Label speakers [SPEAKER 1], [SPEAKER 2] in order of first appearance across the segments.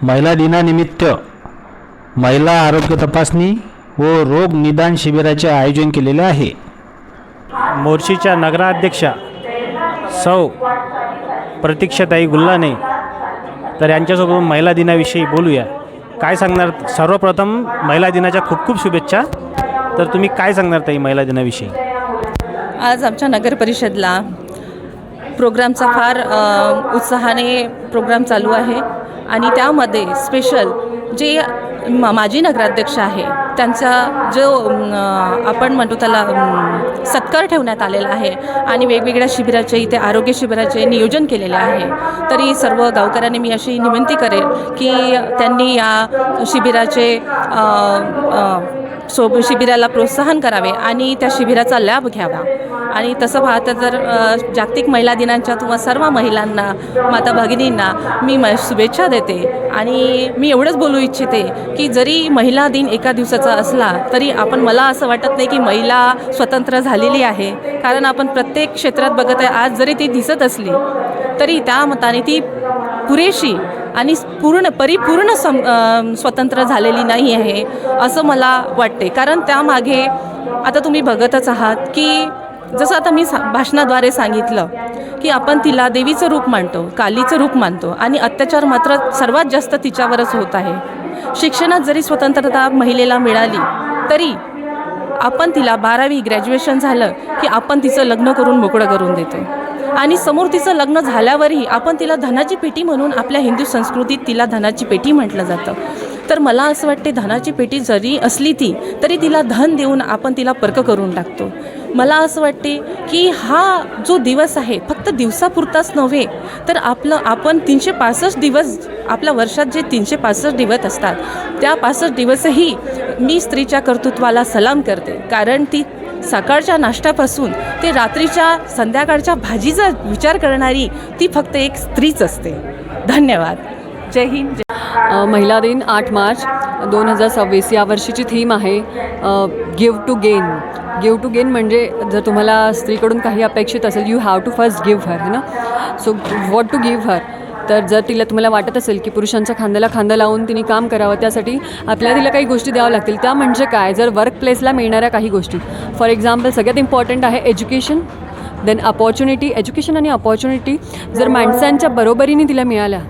[SPEAKER 1] महिला दिनानिमित्त महिला आरोग्य तपासणी व रोग निदान शिबिराचे आयोजन केलेले आहे। मोर्शीच्या नगराध्यक्षा सौ प्रतीक्षाताई गुल्हाने तर यांच्यासोबत महिला दिनाविषयी बोलूया। काय सांगणार? सर्वप्रथम महिला दिनाच्या खूप खूप शुभेच्छा। तर तुम्ही काय सांगणार ताई महिला दिनाविषयी?
[SPEAKER 2] आज आमच्या नगर परिषदला प्रोग्रामचा फार उत्साहाने प्रोग्राम चालू आहे आणि त्यामध्ये स्पेशल जे माजी नगराध्यक्ष आहे त्यांचा जो आपण म्हणतो त्याला सत्कार ठेवण्यात आलेला आहे आणि वेगवेगळ्या शिबिराचे इथे आरोग्य शिबिराचे नियोजन केलेले आहे। तरी सर्व गावकऱ्यांनी मी अशी विनंती करेल की त्यांनी या शिबिराचे शिबिराला प्रोत्साहन करावे आणि त्या शिबिराचा लाभ घ्यावा। आणि तसं पाहतं तर जागतिक महिला दिनाच्या तुम्हा सर्व महिलांना, माता भगिनींना मी शुभेच्छा देते। आणि मी एवढंच बोलू इच्छिते की जरी महिला दिन एका दिवसाचा असला तरी मला असं वाटत नाही की महिला स्वतंत्र झालेली आहे, कारण आपण प्रत्येक क्षेत्रात बघत आहे। आज जरी ती दिसत असली तरी त्या मताने ती पुरेशी आणि परिपूर्ण स्वतंत्र झालेली नाही आहे असं मला वाटते। कारण त्यामागे आता तुम्ही बघतच आहात की जसं आता मी भाषणाद्वारे सांगितलं की आपण तिला देवीचं रूप मानतो, कालीचं रूप मानतो आणि अत्याचार मात्र सर्वात जास्त तिच्यावरच होत आहे। शिक्षणात जरी स्वतंत्रता महिलेला मिळाली तरी आपण तिला 12वी ग्रॅज्युएशन झालं की आपण तिचं लग्न करून मोकळं करून देतो आणि समोर तिचं लग्न झाल्यावरही आपण तिला धनाची पेटी म्हणून, आपल्या हिंदू संस्कृतीत तिला धनाची पेटी म्हटलं जातं। तर मला असं वाटते धनाची पेटी जरी असली तरी तिला धन देऊन आपण तिला परक करून टाकतो। मला असं वाटते की हा जो दिवस आहे फक्त दिवसापुरताच नव्हे तर आपण 365 दिवस, आपल्या वर्षात जे 365 दिवस असतात त्या 65 दिवसही मी स्त्रीच्या कर्तृत्वाला सलाम करते, कारण ती सकाळच्या नाश्त्यापासून ते रात्रीच्या संध्याकाळच्या भाजीचा विचार करणारी ती फक्त एक स्त्रीच असते। धन्यवाद। जय हिंद।
[SPEAKER 3] महिला दिन 8 मार्च 2026 या वर्षीची थीम आहे give to gain. Give to gain म्हणजे जर तुम्हाला स्त्रीकडून काही अपेक्षित असेल, you have to first give her, है ना। So what to give her? तर जर तुम्हाला वाटत असेल की पुरुषांच्या खांद्याला खांदा लावून तिने काम करावं, त्यासाठी आपल्याला तिला काही गोष्टी द्याव्या लागतील। त्या म्हणजे काय? जर वर्क प्लेसला मिळणाऱ्या काही गोष्टी, फॉर एक्झाम्पल सगळ्यात इम्पॉर्टंट आहे एज्युकेशन, देन अपॉर्च्युनिटी। एज्युकेशन आणि अपॉर्च्युनिटी जर माणसांच्या बरोबरीने तिला मिळाल्या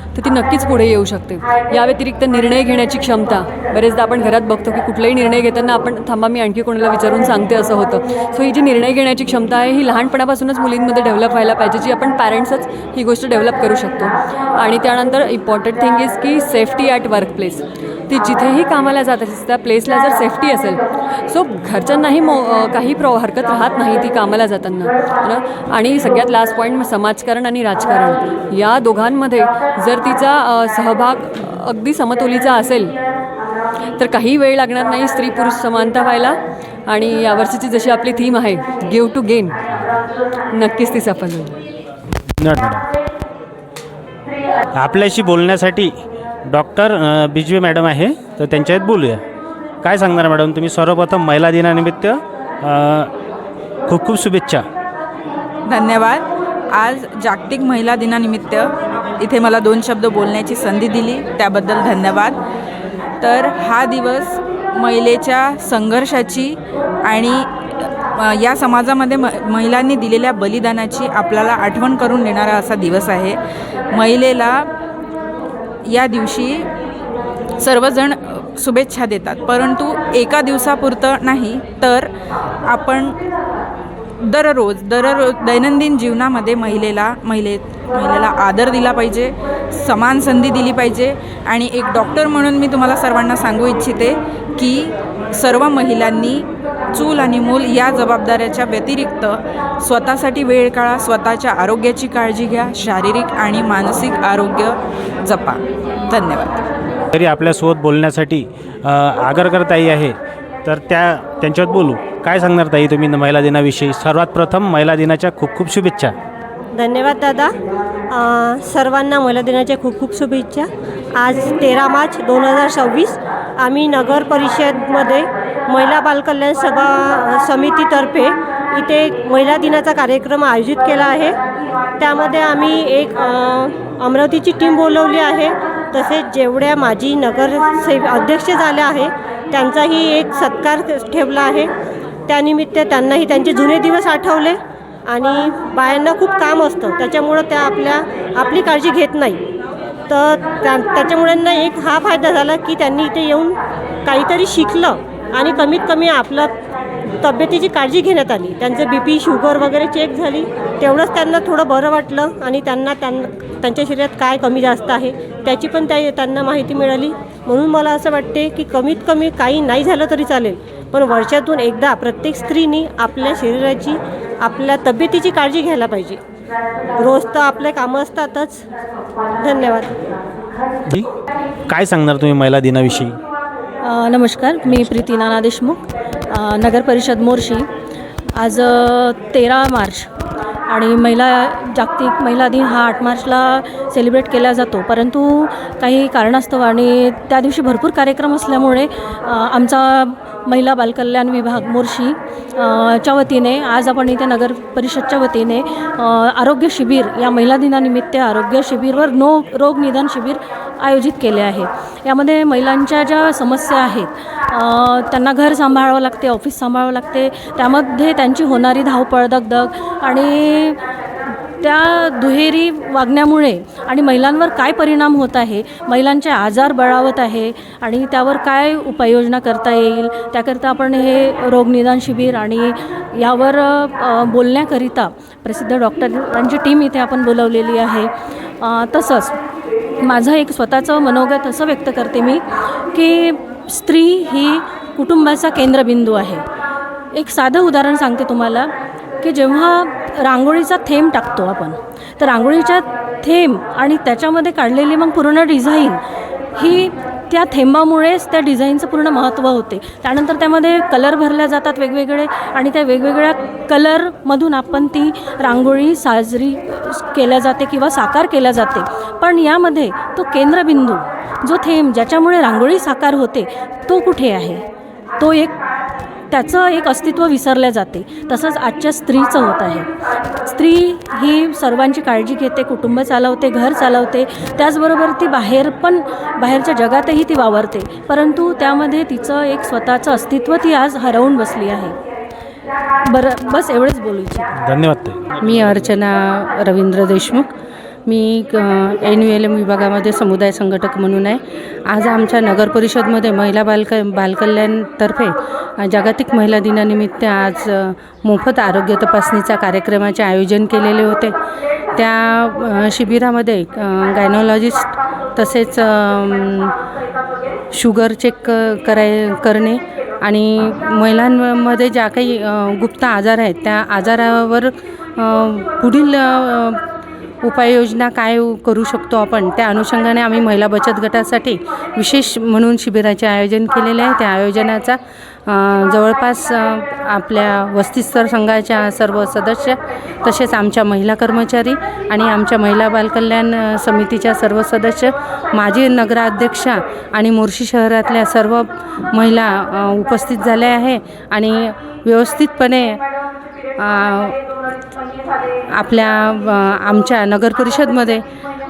[SPEAKER 3] तर ती नक्कीच पुढे येऊ शकते। या व्यतिरिक्त निर्णय घेण्याची क्षमता, बरेचदा आपण घरात बघतो की कुठलाही निर्णय घेताना आपण थांबा मी आणखी कोणाला विचारून सांगते असं होतं। सो ही जी निर्णय घेण्याची क्षमता आहे ही लहानपणापासूनच मुलींमध्ये डेव्हलप व्हायला पाहिजे, जी आपण पॅरेंट्सच ही गोष्ट डेव्हलप करू शकतो। आणि त्यानंतर इम्पॉर्टंट थिंग इज की सेफ्टी ॲट वर्क प्लेस। ती जिथेही कामाला जात असेल त्या प्लेसला जर सेफ्टी असेल, सो घरच्यांनाही काही हरकत राहत नाही ती कामाला जाताना, है ना। आणि सगळ्यात लास्ट पॉईंट समाजकारण आणि राजकारण, या दोघांमध्ये जर तिचा सहभाग अगदी समतोलीचा असेल तर काही वेळ लागणार नाही स्त्री पुरुष समानता व्हायला। आणि यावर्षीची जशी आपली थीम आहे गिव्ह टू गेन, नक्कीच ती सफल होईल।
[SPEAKER 1] आपल्याशी बोलण्यासाठी डॉक्टर बिजवे मॅडम आहे, तर त्यांच्यात बोलूया। काय सांगणार मॅडम तुम्ही? सर्वप्रथम महिला दिनानिमित्त खूप खूप शुभेच्छा।
[SPEAKER 4] धन्यवाद। आज जागतिक महिला दिनानिमित्त इथे मला 2 शब्द बोलण्याची संधी दिली त्याबद्दल धन्यवाद। तर हा दिवस महिलेच्या संघर्षाची आणि या समाजामध्ये महिलांनी दिलेल्या बलिदानाची आपल्याला आठवण करून देणारा असा दिवस आहे। महिलेला या दिवशी सर्वजण शुभेच्छा देतात, परंतु एका दिवसापुरतं नाही तर आपण दररोज दैनंदिन जीवनामध्ये महिलेला आदर दिला पाहिजे, समान संधी दिली पाहिजे। आणि एक डॉक्टर म्हणून मी तुम्हाला सर्वांना सांगू इच्छिते की सर्व महिलांनी चूल आणि मूल या जबाबदाऱ्याच्या व्यतिरिक्त स्वतःसाठी वेळ काढा, स्वतःच्या आरोग्याची काळजी घ्या, शारीरिक आणि मानसिक आरोग्य जपा। धन्यवाद।
[SPEAKER 1] तरी आपल्यासोबत बोलण्यासाठी आगरकर ताई आहे, तर त्यांच्यात बोलू। काय सांगणार ताई तुम्ही महिला दिनाविषयी? सर्वात प्रथम महिला दिनाच्या खूप खूप शुभेच्छा।
[SPEAKER 5] धन्यवाद दादा। सर्वांना महिला दिनाच्या खूप खूप शुभेच्छा। आज 13 मार्च 2026 आम्ही नगर परिषदमध्ये महिला बालकल्याण समितीतर्फे इथे महिला दिनाचा कार्यक्रम आयोजित केला आहे। त्यामध्ये आम्ही एक अमरावतीची टीम बोलवली आहे तसेच जेवढ्या माजी अध्यक्ष झाल्या आहे त्यांचाही एक सत्कार ठेवला आहे. त्यानिमित्त त्यांनाही त्यांचे जुने दिवस आठवले आणि बायांना खूप काम असतं त्याच्यामुळं त्या आपली काळजी घेत नाही. तर त्याच्यामुळे ना एक हा फायदा झाला की त्यांनी इथे येऊन काहीतरी शिकलं आणि कमीत कमी आपलं तब्येतीची काळजी घेण्यात आली. त्यांचं BP शुगर वगैरे चेक झाली, तेवढंच त्यांना थोडं बरं वाटलं आणि त्यांच्या शरीरात काय कमी जास्त आहे त्याची पण त्यांना माहिती मिळाली. म्हणून मला असं वाटते की कमीत कमी काही नाही झालं तरी चालेल, पण वर्षातून एकदा प्रत्येक स्त्रीनी आपल्या शरीराची आपल्या तब्येतीची काळजी घ्यायला पाहिजे. रोज तर आपले कामं असतातच. धन्यवाद.
[SPEAKER 1] काय सांगणार तुम्ही महिला दिनाविषयी?
[SPEAKER 6] नमस्कार, मी प्रीती नाना देशमुख, नगर परिषद मोर्शी. आज 13 मार्च आणि जागतिक महिला दिन हा 8 मार्चला सेलिब्रेट केला जातो. परंतु काही कारणास्तव आणि त्या दिवशी भरपूर कार्यक्रम असल्यामुळे आमचा महिला बालकल्याण विभाग मोर्शी च्या वतीने आज आपण इथे नगर परिषदच्या वतीने आरोग्य शिबिर या महिला दिनानिमित्त आरोग्य शिबिरवर रोग निदान शिबिर आयोजित केले आहे. यामध्ये महिलांच्या ज्या समस्या आहेत, त्यांना घर सांभाळावं लागते, ऑफिस सांभाळावं लागते, त्यामध्ये त्यांची होणारी धावपळ दगदग आणि त्या दुहेरी वागण्यामुळे आणि महिलांवर काय परिणाम होत आहे, महिलांचे आजार बळावत आहे आणि त्यावर काय उपाययोजना करता येईल, त्याकरता आपण हे रोगनिदान शिबिर आणि यावर बोलण्याकरिता प्रसिद्ध डॉक्टरांची टीम इथे आपण बोलवलेली आहे. तसंच माझं एक स्वतःचं मनोगत असं व्यक्त करते मी की स्त्री ही कुटुंबाचा केंद्रबिंदू आहे. एक साधं उदाहरण सांगते तुम्हाला की जेव्हा रांगोळीचा थेंब टाकतो आपण, तर रांगोळीच्या थेंब आणि त्याच्यामध्ये काढलेली मग पूर्ण डिझाईन ही त्या थेंबामुळेच त्या डिझाईनचं पूर्ण महत्त्व होते. त्यानंतर त्यामध्ये कलर भरल्या जातात वेगवेगळे आणि त्या वेगवेगळ्या कलरमधून आपण ती रांगोळी साजरी केल्या जाते किंवा साकार केल्या जाते. पण यामध्ये तो केंद्रबिंदू, जो थेंब ज्याच्यामुळे रांगोळी साकार होते, तो कुठे आहे? त्याचं एक अस्तित्व विसरले जाते. तसंच आजच्या स्त्रीचं होत आहे. स्त्री ही सर्वांची काळजी घेते, कुटुंब चालवते, घर चालवते, त्याचबरोबर ती बाहेरच्या जगातही ती वावरते, परंतु त्यामध्ये तिचं एक स्वतःचं अस्तित्व ती आज हरवून बसली आहे. बस एवढंच बोलू इच्छिते.
[SPEAKER 1] धन्यवाद.
[SPEAKER 7] मी अर्चना रवींद्र देशमुख. मी NULM विभागामध्ये समुदाय संघटक म्हणून आहे. आज आमच्या नगर परिषदमध्ये महिला बालकल्याणतर्फे जागतिक महिला दिनानिमित्त आज मोफत आरोग्य तपासणीचा कार्यक्रमाचे आयोजन केलेले होते. त्या शिबिरामध्ये गायनॉलॉजिस्ट तसेच शुगर चेक करणे आणि महिलांमध्ये ज्या काही गुप्त आजार आहेत त्या आजारावर पुढील उपाययोजना काय करू शकतो आपण, त्या अनुषंगाने आम्ही महिला बचत गटासाठी विशेष म्हणून शिबिराचे आयोजन केलेले आहे. त्या आयोजनाचा जवळपास आपल्या वस्तीस्तर संघाच्या सर्व सदस्य तसेच आमच्या महिला कर्मचारी आणि आमच्या महिला बालकल्याण समितीच्या सर्व सदस्य, माजी नगराध्यक्षा आणि मोर्शी शहरातल्या सर्व महिला उपस्थित झाल्या आहे आणि व्यवस्थितपणे आमच्या नगर परिषदमध्ये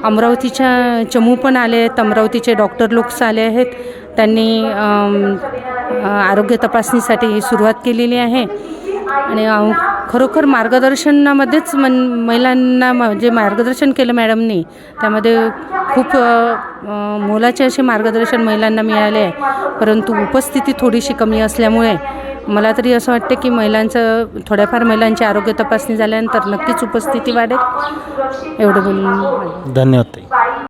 [SPEAKER 7] अमरावतीच्या चमू पण आले आहेत, अमरावतीचे डॉक्टर लोक आले आहेत. त्यांनी आरोग्य तपासणीसाठी सुरुवात केलेली आहे आणि खरोखर मार्गदर्शनामध्येच महिलांना जे मार्गदर्शन केलं मॅडमनी, त्यामध्ये खूप मोलाचे असे मार्गदर्शन महिलांना मिळाले आहे. परंतु उपस्थिती थोडीशी कमी असल्यामुळे मला तरी असं वाटतं की थोड्याफार महिलांची आरोग्य तपासणी झाल्यानंतर नक्कीच उपस्थिती वाढेल. एवढं बोलून
[SPEAKER 1] धन्यवाद.